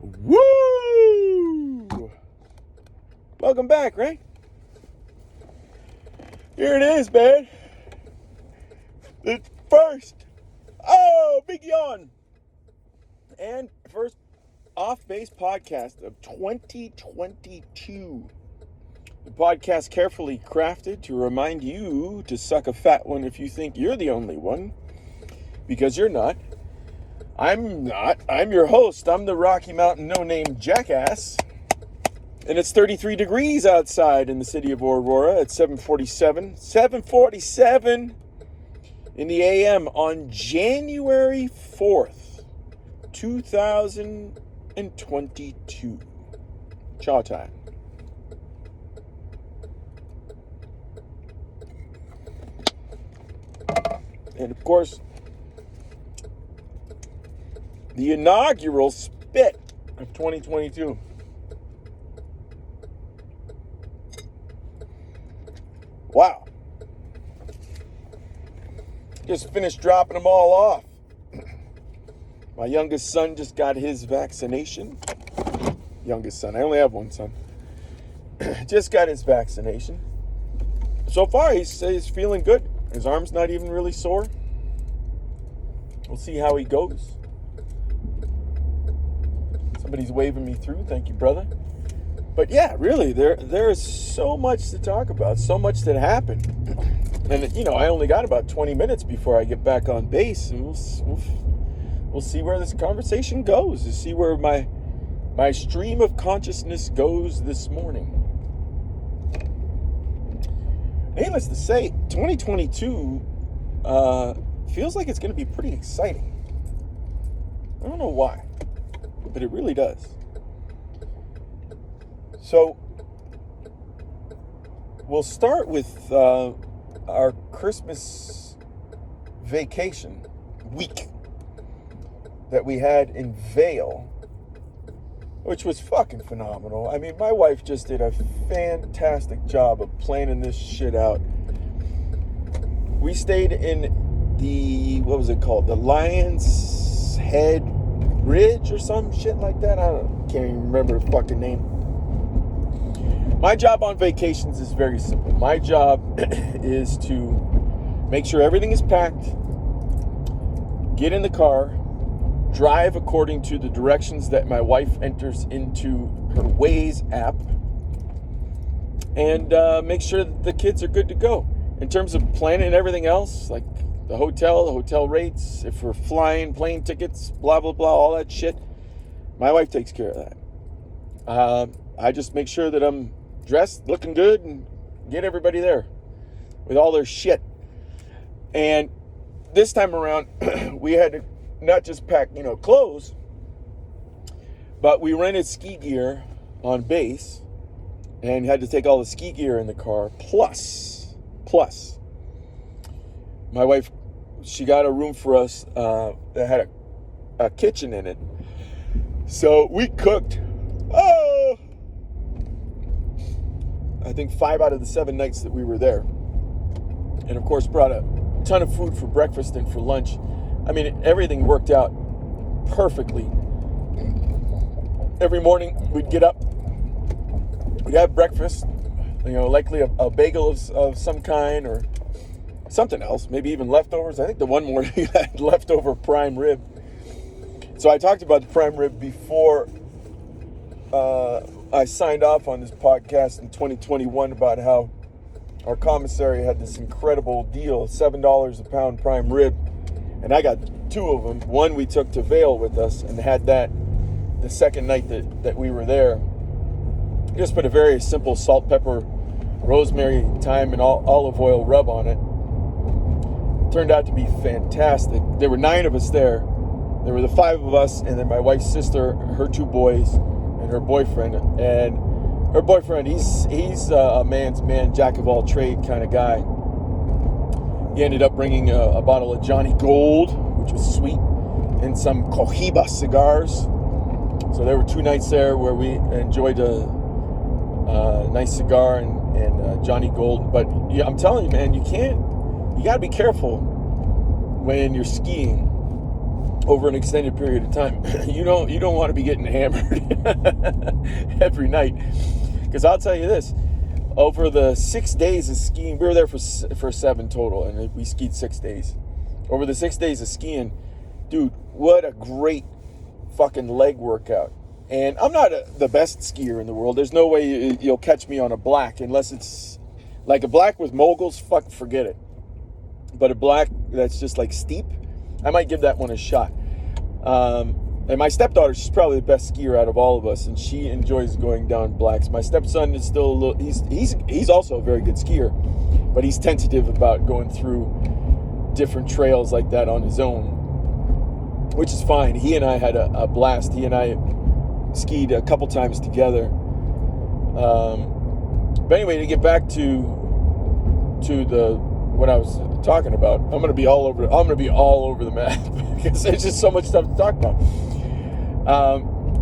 Woo! Welcome back, right? Here it is, man. The first, big yawn. And first off-base podcast of 2022. The podcast carefully crafted to remind you to suck a fat one if you think you're the only one. Because you're not. I'm not. I'm your host. I'm the Rocky Mountain no-name Jackass. And it's 33 degrees outside in the city of Aurora at 7:47 in the AM on January 4th, 2022. Chaw time. And of course, the inaugural spit of 2022. Wow. Just finished dropping them all off. My youngest son just got his vaccination. Youngest son. I only have one son. Just got his vaccination. So far, he's feeling good. His arm's not even really sore. We'll see how he goes. Somebody's waving me through. Thank you, brother. But yeah, really, there is so much to talk about, so much that happened. And, I only got about 20 minutes before I get back on base. And we'll see where this conversation goes. To see where my stream of consciousness goes this morning. Needless to say, 2022 feels like it's going to be pretty exciting. I don't know why, but it really does. So, we'll start with our Christmas vacation week that we had in Vail, which was fucking phenomenal. I mean, my wife just did a fantastic job of planning this shit out. We stayed in the, what was it called? The Lion's Head Bridge or some shit like that. Can't even remember the fucking name. My job on vacations is very simple. My job is to make sure everything is packed, get in the car, drive according to the directions that my wife enters into her Waze app, and make sure that the kids are good to go. In terms of planning everything else, like the hotel rates, if we're flying, plane tickets, blah, blah, blah, all that shit, my wife takes care of that. I just make sure that I'm dressed, looking good, and get everybody there with all their shit. And this time around, we had to not just pack, clothes, but we rented ski gear on base and had to take all the ski gear in the car. Plus, my wife, she got a room for us that had a kitchen in it. So we cooked, I think 5 out of the 7 nights that we were there. And of course brought a ton of food for breakfast and for lunch. I mean, everything worked out perfectly. Every morning we'd get up, we'd have breakfast, likely a bagel of some kind or something else, maybe even leftovers. I think the one morning we had leftover prime rib. So I talked about the prime rib before I signed off on this podcast in 2021 about how our commissary had this incredible deal, $7 a pound prime rib. And I got 2 of them. One we took to Vail with us and had that the second night that we were there. Just put a very simple salt, pepper, rosemary, thyme, and olive oil rub on it. Turned out to be fantastic. There were 9 of us there. There were the 5 of us, and then my wife's sister, her 2 boys, and her boyfriend. And her boyfriend, he's a man's man, jack of all trade kind of guy. He ended up bringing a bottle of Johnny Gold, which was sweet, and some Cohiba cigars. So there were 2 nights there where we enjoyed a nice cigar and Johnny Gold. But yeah, I'm telling you, man, you got to be careful when you're skiing over an extended period of time. You don't want to be getting hammered every night. Because I'll tell you this, over the 6 days of skiing, we were there for 7 total, and we skied 6 days. Over the 6 days of skiing, dude, what a great fucking leg workout. And I'm not the best skier in the world. There's no way you'll catch me on a black unless it's like a black with moguls. Fuck, forget it. But a black that's just like steep, I might give that one a shot. And my stepdaughter, she's probably the best skier out of all of us, and she enjoys going down blacks. My stepson is still a little, he's also a very good skier, but he's tentative about going through different trails like that on his own, which is fine. He and I had a blast. He and I skied a couple times together. But anyway, to get back to what I was talking about, I'm gonna be all over the map because there's just so much stuff to talk about.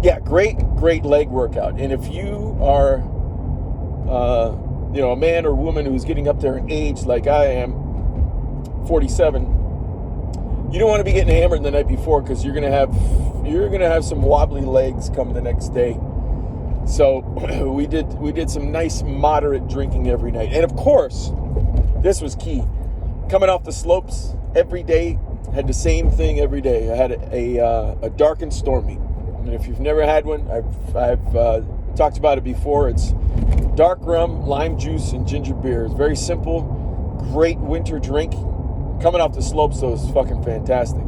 Yeah, great leg workout. And if you are a man or woman who's getting up there in age like I am, 47, you don't want to be getting hammered the night before, because you're gonna have some wobbly legs come the next day. So we did some nice moderate drinking every night. And of course, this was key. Coming off the slopes every day, had the same thing every day. I had a dark and stormy. And if you've never had one, I've talked about it before. It's dark rum, lime juice, and ginger beer. It's very simple, great winter drink. Coming off the slopes, though, is fucking fantastic.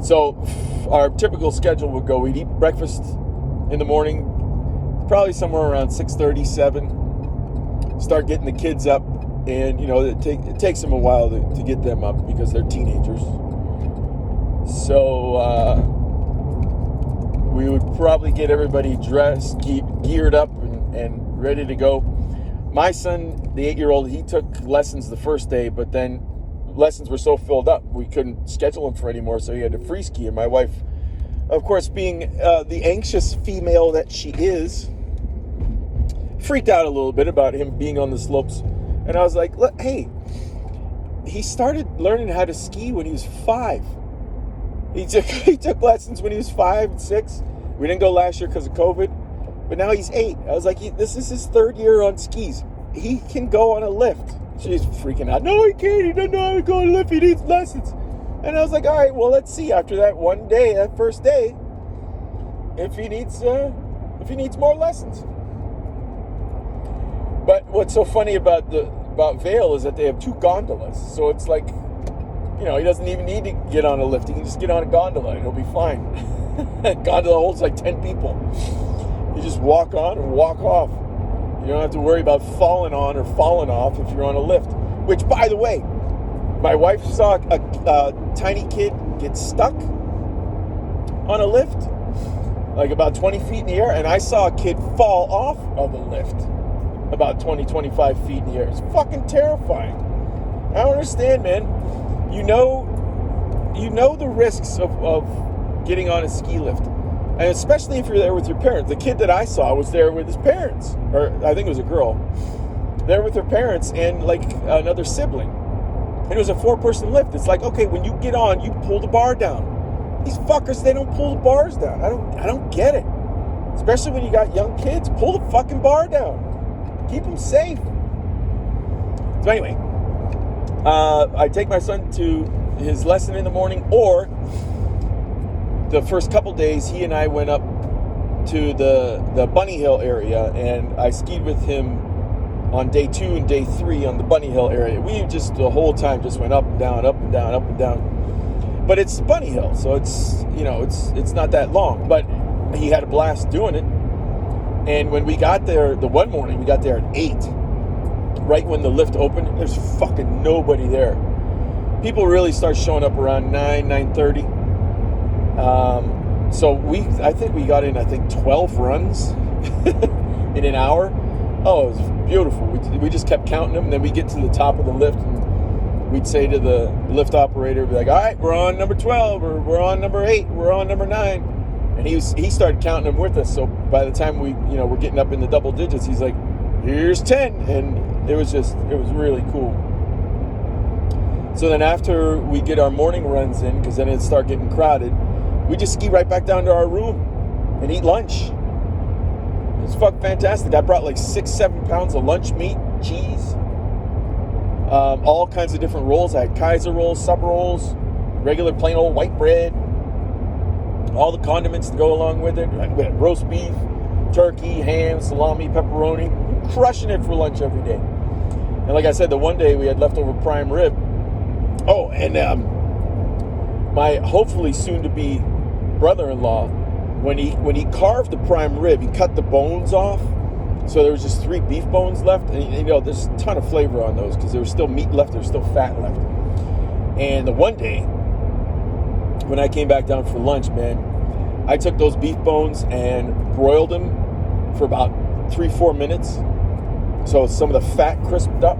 So our typical schedule would go, we'd eat breakfast in the morning, probably somewhere around 6:30, 7. Start getting the kids up, and it takes them a while to get them up because they're teenagers. So we would probably get everybody dressed, geared up, and ready to go. My son, the 8-year-old, he took lessons the first day, but then lessons were so filled up we couldn't schedule him for any more, so he had to free ski. And my wife, of course, being the anxious female that she is, freaked out a little bit about him being on the slopes. And I was like, look, hey, he started learning how to ski when he was 5. He took lessons when he was 5 and 6. We didn't go last year because of COVID, but now he's 8. I was like, this is his 3rd year on skis. He can go on a lift. She's freaking out. No, he can't. He doesn't know how to go on a lift. He needs lessons. And I was like, all right, well, let's see after that one day, that first day, if he needs more lessons. But what's so funny about Vail is that they have 2 gondolas. So it's like, he doesn't even need to get on a lift. He can just get on a gondola and he'll be fine. Gondola holds like 10 people. You just walk on and walk off. You don't have to worry about falling on or falling off if you're on a lift. Which, by the way, my wife saw a tiny kid get stuck on a lift, like about 20 feet in the air, and I saw a kid fall off of a lift about 20, 25 feet in the air. It's fucking terrifying. I don't understand, man. You know the risks of getting on a ski lift. And especially if you're there with your parents. The kid that I saw was there with his parents. Or I think it was a girl. There with her parents and like another sibling. And it was a 4-person lift. It's like, okay, when you get on, you pull the bar down. These fuckers, they don't pull the bars down. I don't get it. Especially when you got young kids. Pull the fucking bar down. Keep them safe. So anyway, I take my son to his lesson in the morning, or the first couple days, he and I went up to the Bunny Hill area, and I skied with him on day 2 and day 3 on the Bunny Hill area. We just the whole time just went up and down, up and down, up and down. But it's Bunny Hill, so it's not that long. But he had a blast doing it. And when we got there, the one morning we got there at 8, right when the lift opened. There's fucking nobody there. People really start showing up around 9:30. So I think we got in 12 runs in an hour. Oh, it was beautiful. We just kept counting them, and then we get to the top of the lift, and we'd say to the lift operator, be like, all right, we're on number 12, or we're on number 8, we're on number 9. And he started counting them with us. So by the time we're getting up in the double digits, he's like, here's 10. And it was really cool. So then after we get our morning runs in, because then it'd start getting crowded, we just ski right back down to our room and eat lunch. It's fucking fantastic. I brought like 6-7 pounds of lunch meat, cheese, all kinds of different rolls. I had Kaiser rolls, sub rolls, regular plain old white bread, all the condiments to go along with it. We had roast beef, turkey, ham, salami, pepperoni. Crushing it for lunch every day. And like I said, the one day we had leftover prime rib. Oh, and my hopefully soon-to-be brother-in-law, when he carved the prime rib, he cut the bones off. So there was just 3 beef bones left. And you know, there's a ton of flavor on those because there was still meat left, there was still fat left. And the one day, when I came back down for lunch, man, I took those beef bones and broiled them for about 3-4 minutes. So some of the fat crisped up.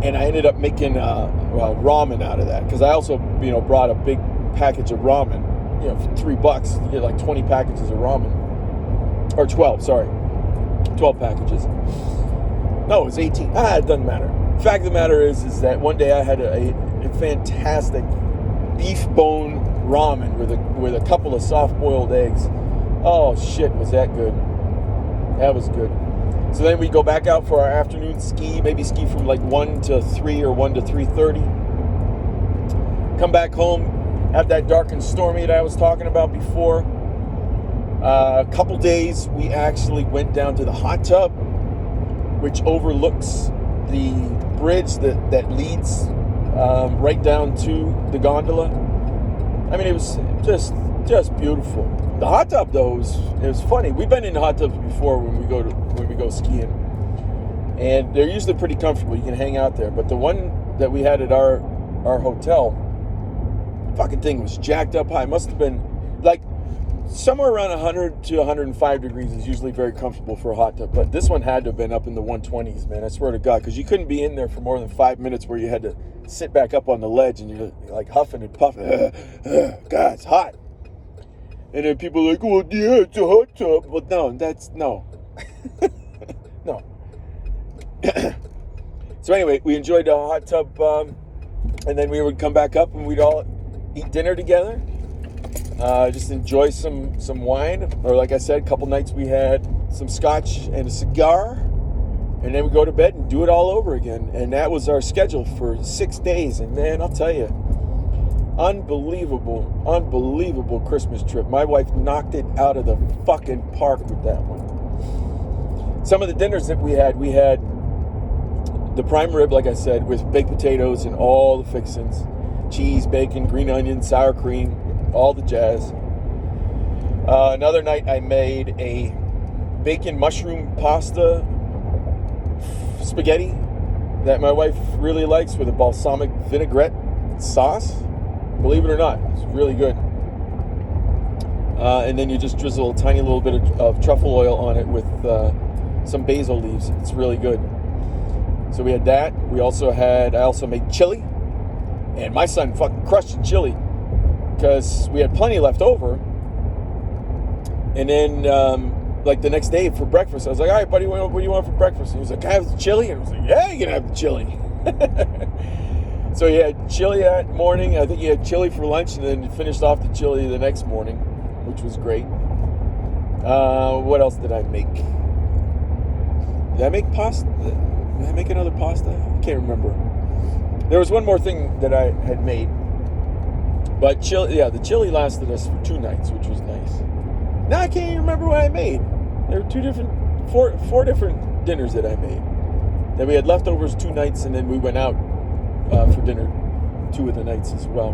And I ended up making ramen out of that. Because I also, brought a big package of ramen. For $3, you get like 20 packages of ramen. Or 12, sorry. 12 packages. No, it was 18. It doesn't matter. The fact of the matter is that one day I had a fantastic beef bone ramen with a couple of soft-boiled eggs. Oh, shit, was that good. That was good. So then we go back out for our afternoon ski, maybe ski from like 1 to 3 or 1 to 3:30. Come back home, have that dark and stormy that I was talking about before. A couple days, we actually went down to the hot tub, which overlooks the bridge that leads right down to the gondola. I mean, it was just beautiful. The hot tub, though, it was funny. We've been in hot tubs before when we go skiing, and they're usually pretty comfortable. You can hang out there. But the one that we had at our hotel, fucking thing was jacked up high. Must have been like somewhere around 100 to 105 degrees is usually very comfortable for a hot tub. But this one had to have been up in the 120s, man. I swear to God, because you couldn't be in there for more than 5 minutes where you had to sit back up on the ledge and you're like huffing and puffing. God, it's hot. And then people are like, well, yeah, it's a hot tub. Well, no, no. No. So anyway, we enjoyed the hot tub, and then we would come back up and we'd all eat dinner together. Just enjoy some wine. Or like I said, a couple nights we had some scotch and a cigar. And then we go to bed and do it all over again. And that was our schedule for 6 days. And man, I'll tell you, unbelievable Christmas trip. My wife knocked it out of the fucking park with that one. Some of the dinners that we had the prime rib, like I said, with baked potatoes and all the fixings. Cheese, bacon, green onion, sour cream, all the jazz. Another night I made a bacon mushroom pasta spaghetti that my wife really likes with a balsamic vinaigrette sauce. Believe it or not, it's really good. And then you just drizzle a tiny little bit of truffle oil on it with some basil leaves. It's really good. So we had that. I also made chili. And my son fucking crushed the chili because we had plenty left over. And then, like the next day for breakfast, I was like, all right, buddy, what do you want for breakfast? And he was like, can I have the chili? And I was like, yeah, you can have the chili. So he had chili that morning. I think he had chili for lunch, and then he finished off the chili the next morning, which was great. What else did I make? Did I make pasta? Did I make another pasta? I can't remember. There was one more thing that I had made. But the chili lasted us for 2 nights, which was nice. Now I can't even remember what I made. There were four different dinners that I made. Then we had leftovers 2 nights, and then we went out for dinner 2 of the nights as well.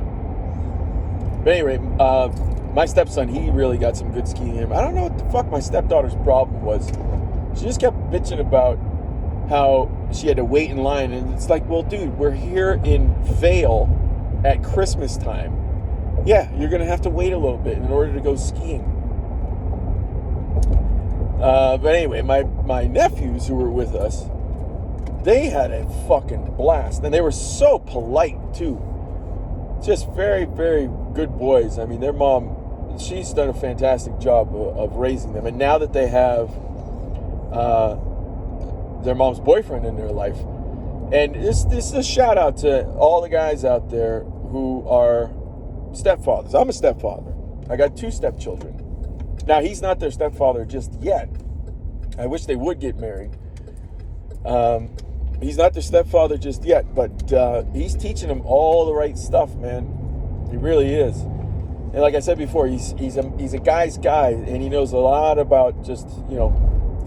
But anyway, my stepson, he really got some good skiing in him. I don't know what the fuck my stepdaughter's problem was. She just kept bitching about how she had to wait in line. And it's like, well, dude, we're here in Vail at Christmas time. Yeah, you're going to have to wait a little bit in order to go skiing. But anyway, my nephews who were with us, they had a fucking blast. And they were so polite, too. Just very, very good boys. I mean, their mom, she's done a fantastic job of raising them. And now that they have their mom's boyfriend in their life, And this is a shout out to all the guys out there who are stepfathers. I'm a stepfather. I got 2 stepchildren. Now, he's not their stepfather just yet. I wish they would get married. He's not their stepfather just yet, but he's teaching them all the right stuff, man. He really is. And like I said before, he's a guy's guy, and he knows a lot about just,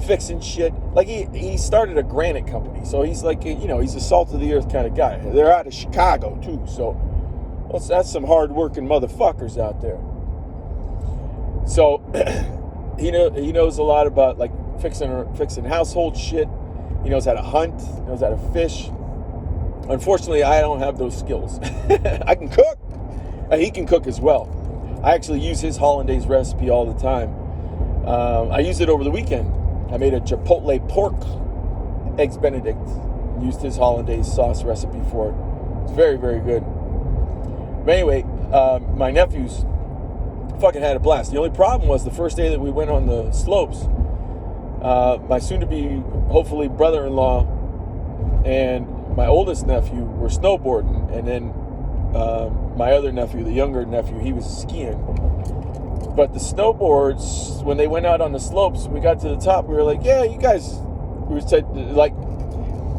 fixing shit. Like he started a granite company, so he's like, he's a salt of the earth kind of guy. They're out of Chicago too, so that's some hard-working motherfuckers out there. So he knows a lot about like fixing household shit. He knows how to hunt, knows how to fish. Unfortunately, I don't have those skills. I can cook, and he can cook as well. I actually use his hollandaise recipe all the time. I used it over the weekend. I made a chipotle pork eggs benedict. Used his hollandaise sauce recipe for it. It's very, very good. But anyway, my nephews fucking had a blast. The only problem was the first day that we went on the slopes, my soon-to-be, hopefully, brother-in-law and my oldest nephew were snowboarding, and then my other nephew, the younger nephew, he was skiing. But the snowboards, when they went out on the slopes, we got to the top, we were like, yeah, you guys, we said, like,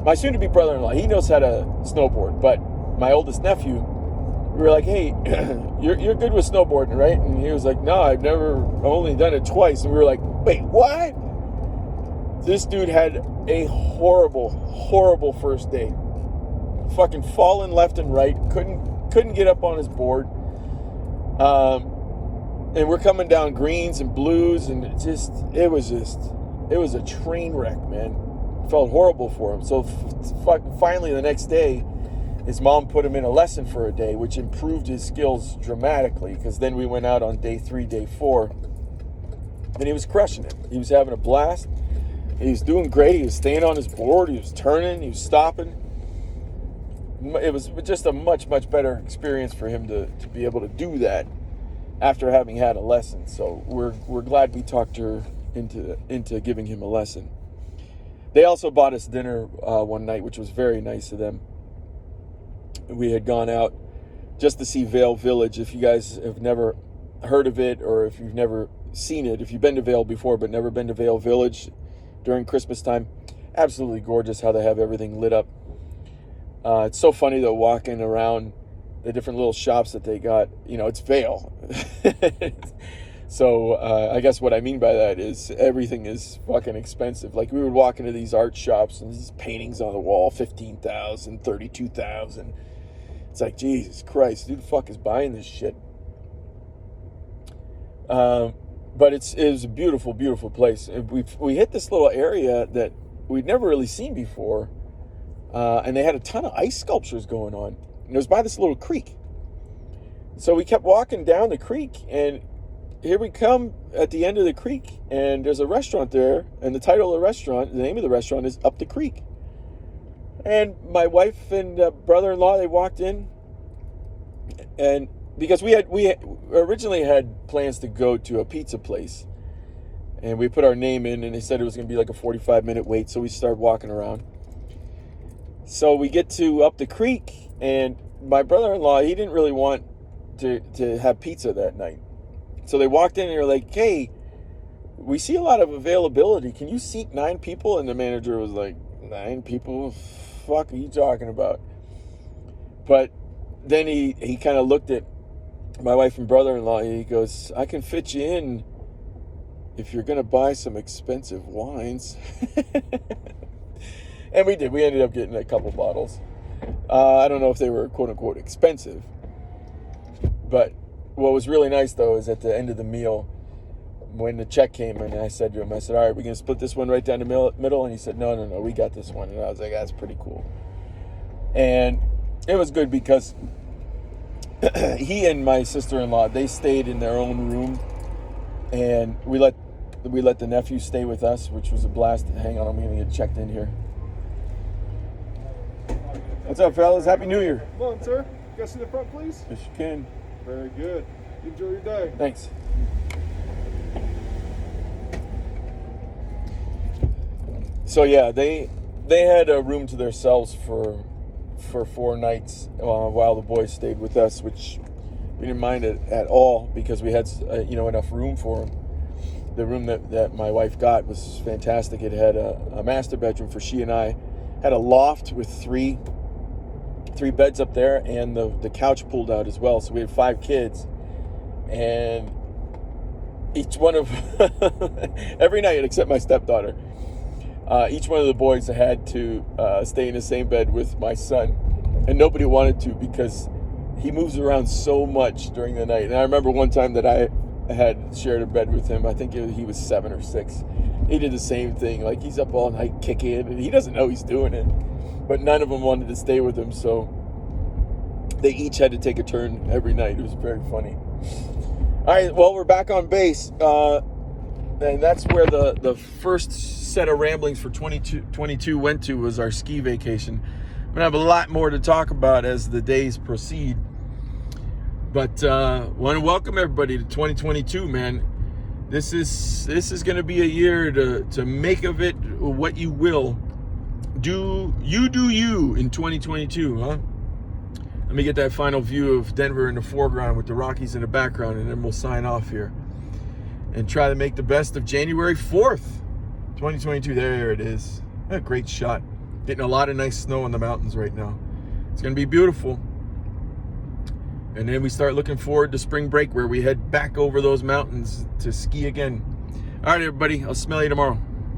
my soon-to-be brother-in-law, he knows how to snowboard, but my oldest nephew, we were like, hey, you're good with snowboarding, right? And he was like, no, I've only done it twice. And we were like, wait, what? This dude had a horrible, horrible first day. Fucking falling left and right. Couldn't get up on his board. And we're coming down greens and blues, and it was a train wreck, man. Felt horrible for him. So finally the next day, his mom put him in a lesson for a day, which improved his skills dramatically, because then we went out on day 3, day 4, and he was crushing it. He was having a blast. He was doing great. He was staying on his board. He was turning. He was stopping. It was just a much, much better experience for him to be able to do that after having had a lesson. So we're glad we talked her into giving him a lesson. They also bought us dinner one night, which was very nice of them. We had gone out just to see Vail Village. If you guys have never heard of it, or if you've never seen it, if you've been to Vail before but never been to Vail Village during Christmas time, absolutely gorgeous how they have everything lit up. It's so funny though, walking around the different little shops that they got. It's Vail. So I guess what I mean by that is everything is fucking expensive. Like, we would walk into these art shops and these paintings on the wall, $15,000, $32,000. It's like, Jesus Christ, who the fuck is buying this shit? But it was a beautiful, beautiful place. We hit this little area that we'd never really seen before, and they had a ton of ice sculptures going on. And it was by this little creek. So we kept walking down the creek, and here we come at the end of the creek, and there's a restaurant there, and the name of the restaurant is Up the Creek. And my wife and brother-in-law, they walked in, and because we originally had plans to go to a pizza place, and we put our name in, and they said it was going to be like a 45-minute wait, so we started walking around. So we get to Up the Creek, and my brother-in-law, he didn't really want to have pizza that night. So they walked in and they're like, hey, we see a lot of availability. Can you seat 9 people? And the manager was like, 9 people? Fuck are you talking about? But then he kind of looked at my wife and brother-in-law, and he goes, I can fit you in if you're going to buy some expensive wines. And we did. We ended up getting a couple bottles. I don't know if they were quote-unquote expensive. But what was really nice, though, is at the end of the meal, when the check came in, I said to him, all right, we're going to split this one right down the middle? And he said, no, we got this one. And I was like, that's pretty cool. And it was good because he and my sister-in-law, they stayed in their own room. And we let the nephew stay with us, which was a blast. Hang on, I'm going to get checked in here. What's up, fellas? Happy New Year. Come on, sir. You guys see the front, please? Yes, you can. Very good. Enjoy your day. Thanks. So yeah, they they had a room to themselves for 4 nights while the boys stayed with us, which we didn't mind it at all because we had enough room for them. The room that my wife got was fantastic. It had a master bedroom for she and I, had a loft with three beds up there, and the couch pulled out as well. So we had 5 kids, and each one of every night except my stepdaughter, each one of the boys had to stay in the same bed with my son, and nobody wanted to because he moves around so much during the night. And I remember one time that I had shared a bed with him. I think he was 7 or 6. He did the same thing. Like, he's up all night kicking, and he doesn't know he's doing it. But none of them wanted to stay with him, so they each had to take a turn every night. It was very funny. All right, well, we're back on base. And that's where the first set of ramblings for 2022 went to, was our ski vacation. We're going to have a lot more to talk about as the days proceed. But want to welcome everybody to 2022, man. This is going to be a year to make of it what you will. Do you in 2022, huh? Let me get that final view of Denver in the foreground with the Rockies in the background, and then we'll sign off here and try to make the best of January 4th, 2022. There it is. A great shot. Getting a lot of nice snow in the mountains right now. It's going to be beautiful. And then we start looking forward to spring break, where we head back over those mountains to ski again. All right, everybody. I'll smell you tomorrow.